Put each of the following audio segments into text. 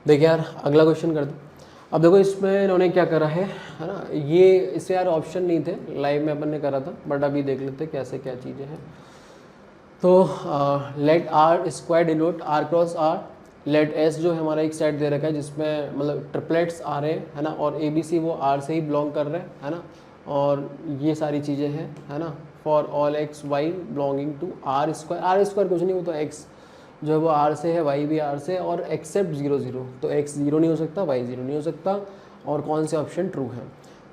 देखिए यार अगला क्वेश्चन कर दो। अब देखो इसमें इन्होंने क्या करा है ना, ये इससे यार ऑप्शन नहीं थे, लाइव में अपन ने करा था, बट अभी देख लेते कैसे क्या चीज़ें हैं। तो let R square denote R cross R, let S जो है हमारा एक सेट दे रखा है जिसमें मतलब ट्रिपलेट्स आ रहे हैं है ना, और ए बी सी वो आर से ही बिलोंग कर रहे हैं है ना, और ये सारी चीज़ें हैं है ना, for all x y belonging to R square कुछ नहीं, वो तो एक्स जो है वो आर से है, वाई भी आर से, और एक्सेप्ट 0 0, तो एक्स 0 नहीं हो सकता, वाई 0 नहीं हो सकता, और कौन से ऑप्शन ट्रू है।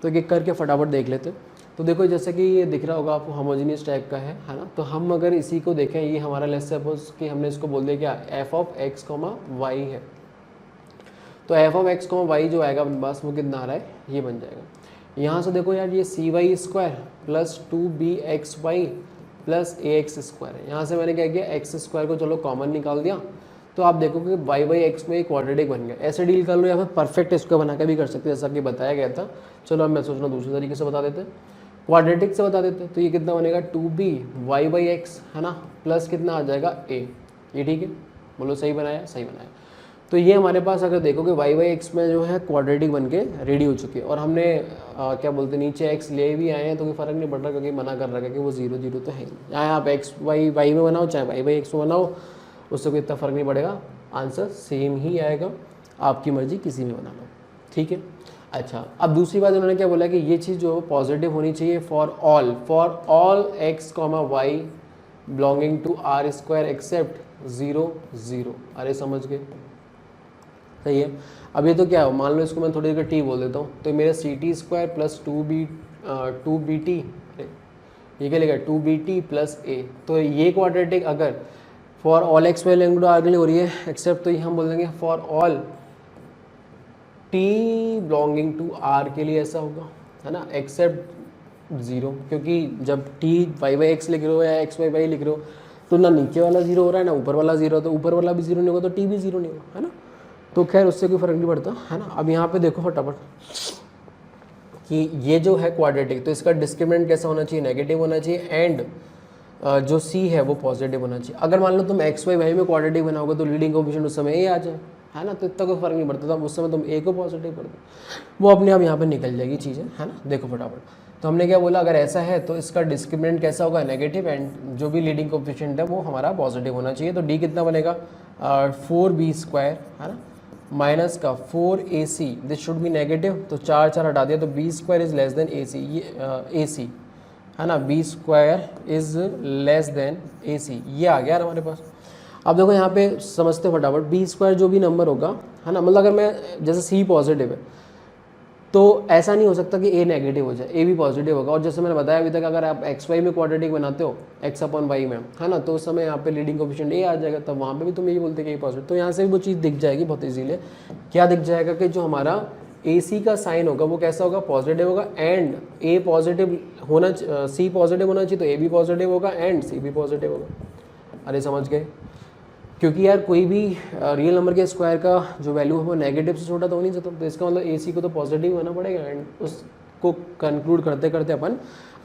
तो एक एक करके फटाफट देख लेते। तो देखो जैसे कि ये दिख रहा होगा आपको होमोजीनियस टाइप का है ना, तो हम अगर इसी को देखें, ये हमारा लेट्स सपोज कि हमने इसको बोल दिया क्या f of x comma y है, तो f of x comma y जो आएगा अपने पास वो कितना आ रहा है, ये बन जाएगा। यहाँ से देखो यार ये c y square plus 2bxy plus a x square है, यहाँ से मैंने क्या किया एक्स स्क्वायर को चलो कॉमन निकाल दिया, तो आप देखो कि वाई बाई एक्स में एक क्वाड्रेटिक बन गया। ऐसे डील कर लो या फिर परफेक्ट इसको बना के भी कर सकते हैं जैसा कि बताया गया था। चलो अब मैं सोच रहा हूँ दूसरे तरीके से बता देते हैं, क्वाड्रेटिक से बता देते हैं। तो ये कितना बनेगा 2b(y/x) है ना, प्लस कितना आ जाएगा a, ये ठीक है, बोलो सही बनाया, सही बनाया। तो ये हमारे पास अगर देखोगे y/x में जो है क्वाड्रेटिक बन के रेडी हो चुकी है, और हमने क्या बोलते हैं नीचे x ले भी आए हैं तो कोई फ़र्क नहीं पड़ रहा क्योंकि मना कर रखा है कि वो 0 0 तो है ही। चाहे आप y में बनाओ चाहे y/x में बनाओ, उससे कोई इतना फ़र्क नहीं पड़ेगा, आंसर सेम ही आएगा, आपकी मर्जी किसी में बना लो, ठीक है। अच्छा अब दूसरी बात उन्होंने क्या बोला कि ये चीज़ जो पॉजिटिव होनी चाहिए for all x comma y belonging to R square except 0 0। अरे समझ गए, सही है। अब ये तो क्या हो, मान लो इसको मैं थोड़ी देर टी बोल देता हूँ, तो मेरा c t square plus 2b t, ये क्या लिखा 2bt प्लस ए, तो ये क्वाड्रेटिक अगर for all x y belonging to R के लिए हो रही है एक्सेप्ट, तो ये हम बोल देंगे for all t belonging to R के लिए ऐसा होगा है ना, एक्सेप्ट 0, क्योंकि जब टी y/x लिख रहे हो या x/y लिख रहे हो तो ना नीचे वाला 0 हो रहा है ना ऊपर वाला 0, तो ऊपर वाला भी 0 नहीं होगा तो टी भी 0 नहीं होगा है ना, तो खैर उससे कोई फर्क नहीं पड़ता है ना। अब यहाँ पे देखो फटाफट कि ये जो है क्वाड्रेटिक, तो इसका डिस्क्रिमिनेंट कैसा होना चाहिए, नेगेटिव होना चाहिए, एंड जो सी है वो पॉजिटिव होना चाहिए। अगर मान लो तुम x/y में क्वाड्रेटिक बनाओगे तो लीडिंग कोएफिशिएंट उस समय ए आ जाए है ना, तो इतना कोई फर्क नहीं पड़ता था, उस समय तुम ए को पॉजिटिव कर दो, वो अपने आप यहाँ पे निकल जाएगी चीज़ें है ना। देखो फटाफट, तो हमने क्या बोला, अगर ऐसा है तो इसका डिस्क्रिमिनेंट कैसा होगा, नेगेटिव, एंड जो भी लीडिंग कोएफिशिएंट है वो हमारा पॉजिटिव होना चाहिए। तो डी कितना बनेगा 4b² है ना, माइनस का 4ac, this should be negative, तो 4 4 हटा दिया तो b² is less than ac, ये ac है ना, b² is less than ac, ये आ गया हमारे पास। अब देखो यहाँ पे समझते फटाफट, b² जो भी नंबर होगा है ना, मतलब अगर मैं जैसे c पॉजिटिव है तो ऐसा नहीं हो सकता कि a नेगेटिव हो जाए, a भी पॉजिटिव होगा। और जैसे मैंने बताया अभी तक, अगर आप x y में क्वाड्रेटिक बनाते हो x/y में है ना, तो उस समय यहाँ पे लीडिंग कोएफिशिएंट a आ जाएगा, तब वहाँ पे भी तुम यही बोलते कि a पॉजिटिव, तो यहाँ से भी वो चीज़ दिख जाएगी बहुत इजीली। क्या दिख जाएगा कि जो हमारा AC का साइन होगा वो कैसा होगा, पॉजिटिव होगा, एंड A पॉजिटिव होना, C पॉजिटिव होना चाहिए तो A भी पॉजिटिव होगा एंड C भी पॉजिटिव होगा। अरे समझ गए, क्योंकि यार कोई भी रियल नंबर के स्क्वायर का जो वैल्यू है वो नेगेटिव से छोटा तो हो नहीं सकता, तो इसका मतलब AC को तो पॉजिटिव होना पड़ेगा, एंड उसको कंक्लूड करते करते अपन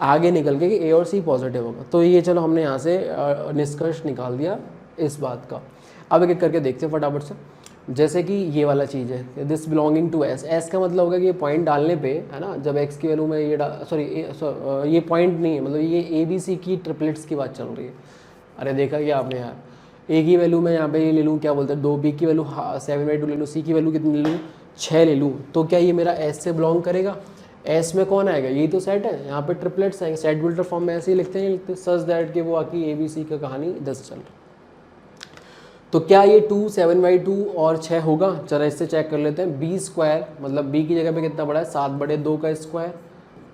आगे निकल के कि A और C पॉजिटिव होगा। तो ये चलो हमने यहाँ से निष्कर्ष निकाल दिया इस बात का। अब एक एक करके देखते हैं फटाफट से। जैसे कि ये वाला चीज़ है, this belonging to S, S का मतलब होगा कि ये पॉइंट डालने पे है ना, जब एक्स की वैल्यू में ये ये पॉइंट नहीं है, मतलब ये ABC की ट्रिपलेट्स की बात चल रही है। अरे देखा क्या आपने यार, ए की वैल्यू में यहाँ पे ये ले लूँ, क्या बोलते हैं 2b की वैल्यू 7/2 ले लूँ, सी की वैल्यू कितनी ले लूँ 6 ले लूँ, तो क्या ये मेरा एस से बिलोंग करेगा। एस में कौन आएगा, यही तो सेट है, यहाँ पे ट्रिपलेट्स आएंगे, सेट बिल्डर फॉर्म में ऐसे ही लिखते हैं, लिखते सच दैट कि वो आकी ABC का कहानी 10 चल रही। तो क्या ये 2 7/2 और 6 होगा, चलो इससे चेक कर लेते हैं। b² मतलब b की जगह पे कितना बड़ा है 7/2 का स्क्वायर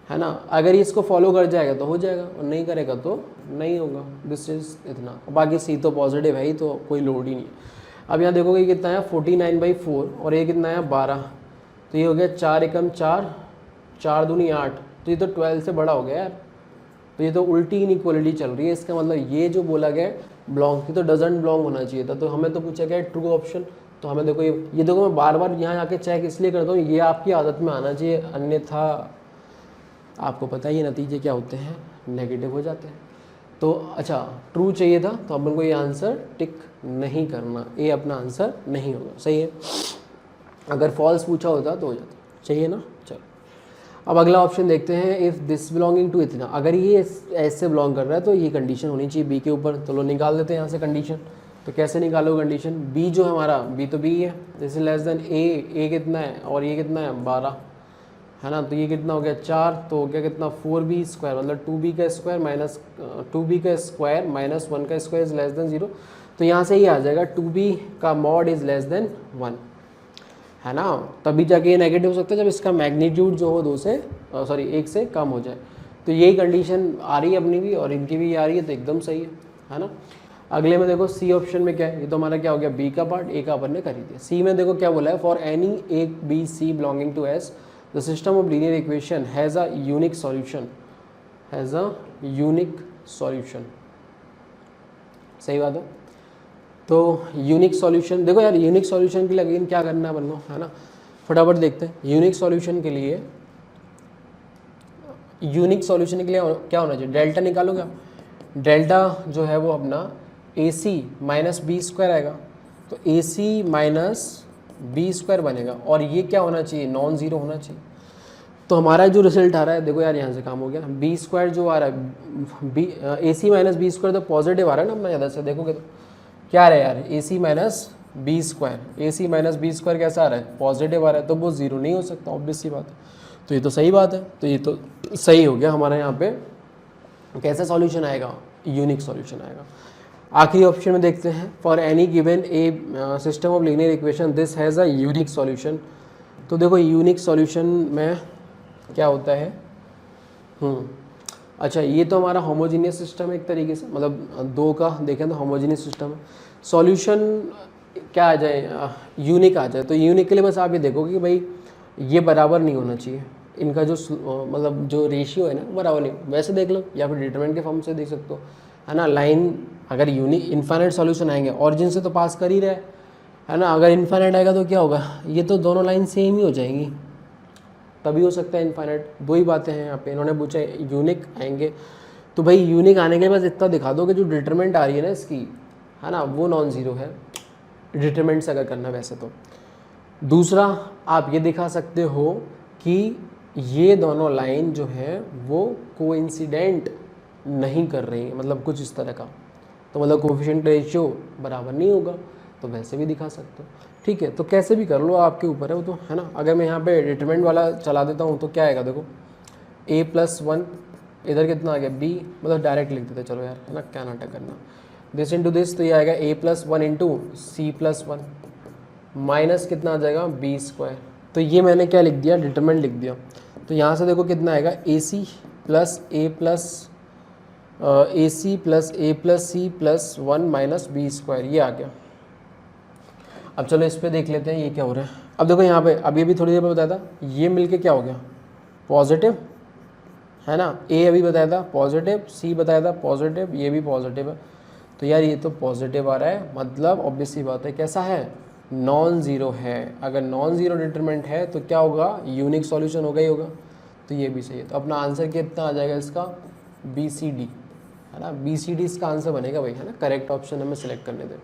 है ना, अगर ये इसको फॉलो कर जाएगा तो हो जाएगा, और नहीं करेगा तो नहीं होगा, दिस इज इतना। बाकी c तो पॉजिटिव है ही, तो कोई लोड ही नहीं है। अब यहाँ देखोगे ये कितना है 49/4, और ये कितना है 12, तो ये हो गया 4 एकम 4, 4 दूनी 8, तो ये तो 12 से बड़ा हो गया यार, तो ये तो उल्टी इनइक्वालिटी चल रही है। इसका मतलब ये जो बोला गया बिलोंग की तो डजंट बिलोंग होना चाहिए था, तो हमें तो पूछा गया ट्रू ऑप्शन। तो हमें देखो ये देखो मैं बार बार यहाँ आके चेक इसलिए करता हूँ, ये आपकी आदत में आना चाहिए, अन्यथा आपको पता ही नतीजे क्या होते हैं, नेगेटिव हो जाते हैं। तो अच्छा ट्रू चाहिए था, तो अपन को ये आंसर टिक नहीं करना, ये अपना आंसर नहीं होगा, सही है। अगर फॉल्स पूछा होता तो हो जाता, चाहिए ना। चलो अब अगला ऑप्शन देखते हैं, इफ़ दिस बिलोंगिंग टू इतना, अगर ये एस से बिलोंग कर रहा है तो ये कंडीशन होनी चाहिए बी के ऊपर। तो लो निकाल देते हैं यहाँ से कंडीशन। तो कैसे निकालो कंडीशन, बी जो है हमारा, बी तो बी है, दिस इज लेस देन ए कितना है और ये कितना है 12 है ना। तो ये कितना हो गया 4, तो हो गया कितना 4b स्क्वायर, मतलब 2b का स्क्वायर माइनस 2b का स्क्वायर माइनस 1 का स्क्वायर इज लेस देन 0। तो यहाँ से ये आ जाएगा 2b का मॉड इज लेस देन 1 है ना। तभी जाके ये नेगेटिव हो सकता है जब इसका मैग्नीट्यूड जो हो 2 से सॉरी 1 से कम हो जाए। तो यही कंडीशन आ रही है अपनी भी और इनकी भी आ रही है, तो एकदम सही है ना। अगले में देखो सी ऑप्शन में क्या है, ये तो हमारा क्या हो गया बी का पार्ट, ए का अपन ने कर ही दिया। सी में देखो क्या बोला है, for any a b c belonging to S the system of linear equation has a unique solution, has a unique solution. सही बात है। तो यूनिक सॉल्यूशन देखो यार, यूनिक सॉल्यूशन के लिए अगेन क्या करना है अपन को, है ना, फटाफट देखते हैं। यूनिक सॉल्यूशन के लिए, यूनिक सॉल्यूशन के लिए क्या होना चाहिए, डेल्टा निकालोगे आप। डेल्टा जो है वो अपना ए सी माइनस बी स्क्वायर आएगा, तो ए सी माइनस बी स्क्वायर बनेगा और ये क्या होना चाहिए, नॉन ज़ीरो होना चाहिए। तो हमारा जो रिजल्ट आ रहा है देखो यार, यहाँ से काम हो गया, बी स्क्वायर जो आ रहा है बी ए सी माइनस बी स्क्वायर तो पॉजिटिव आ रहा है ना, अपना इधर से देखोगे तो क्या आ रहा है यार, ए सी माइनस बी स्क्वायर, ए सी माइनस बी स्क्वायर कैसा आ रहा है, पॉजिटिव आ रहा है, तो वो ज़ीरो नहीं हो सकता, ऑब्वियस सी बात है। तो ये तो सही बात है, तो ये तो सही हो गया हमारे यहाँ पे। कैसा सॉल्यूशन आएगा, यूनिक सॉल्यूशन आएगा। आखिरी ऑप्शन में देखते हैं, for any given A system of linear equation this has a unique solution. तो देखो यूनिक सॉल्यूशन में क्या होता है, अच्छा ये तो हमारा होमोजीनियस सिस्टम है एक तरीके से, मतलब दो का देखें तो होमोजीनियस सिस्टम है। सॉल्यूशन क्या आ जाए, यूनिक आ जाए। तो यूनिक के लिए बस आप ये देखोगे कि भाई ये बराबर नहीं होना चाहिए, इनका जो मतलब जो रेशियो है ना बराबर नहीं, वैसे देख लो या फिर डिटरमिनेंट के फॉर्म से देख सकते हो, है ना। लाइन अगर यूनिक इन्फाइनाइट सॉल्यूशन आएंगे, ऑरिजिन से तो पास कर ही रहे है ना, अगर इन्फाइनाइट आएगा तो क्या होगा, ये तो दोनों लाइन सेम ही हो जाएंगी, तभी हो सकता है इन्फाइनाइट। दो ही बातें हैं यहाँ पे, इन्होंने पूछा यूनिक आएंगे, तो भाई यूनिक आने के बाद इतना दिखा दो कि जो डिटरमिनेंट आ रही है ना इसकी, है ना, वो नॉन ज़ीरो है, डिटरमिनेंट से अगर करना वैसे तो। दूसरा आप ये दिखा सकते हो कि ये दोनों लाइन जो है वो कोइंसिडेंट नहीं कर रही है, मतलब कुछ इस तरह का, तो मतलब कोफिशिएंट रेशियो बराबर नहीं होगा, तो वैसे भी दिखा सकते हो। ठीक है, तो कैसे भी कर लो, आपके ऊपर है वो तो, है ना। अगर मैं यहाँ पे डिटरमिनेंट वाला चला देता हूँ तो क्या आएगा, देखो a+1, इधर कितना आ गया b, मतलब डायरेक्ट लिख देते चलो यार, है ना, क्या नाटक करना, दिस इंटू दिस, तो ये आएगा a+1 इंटू c+1 माइनस कितना आ जाएगा b स्क्वायर। तो ये मैंने क्या लिख दिया, डिटरमिनेंट लिख दिया। तो यहाँ से देखो कितना आएगा ac plus a plus c+1 minus b square, ये आ गया। अब चलो इस पे देख लेते हैं ये क्या हो रहा है। अब देखो यहाँ पे, अब ये भी थोड़ी देर में बताया था, ये मिलके क्या हो गया, पॉजिटिव, है ना। ए अभी बताया था पॉजिटिव, सी बताया था पॉजिटिव, ये भी पॉजिटिव है। तो यार ये तो पॉजिटिव आ रहा है, मतलब ऑब्वियस सी बात है कैसा है, नॉन ज़ीरो है। अगर नॉन ज़ीरो डिटरमिनेंट है तो क्या होगा, यूनिक सॉल्यूशन होगा ही होगा। तो ये भी सही है। तो अपना आंसर कितना आ जाएगा इसका, BCD, है ना, BCD इसका आंसर बनेगा भाई, है ना। करेक्ट ऑप्शन हमें सिलेक्ट करने दें।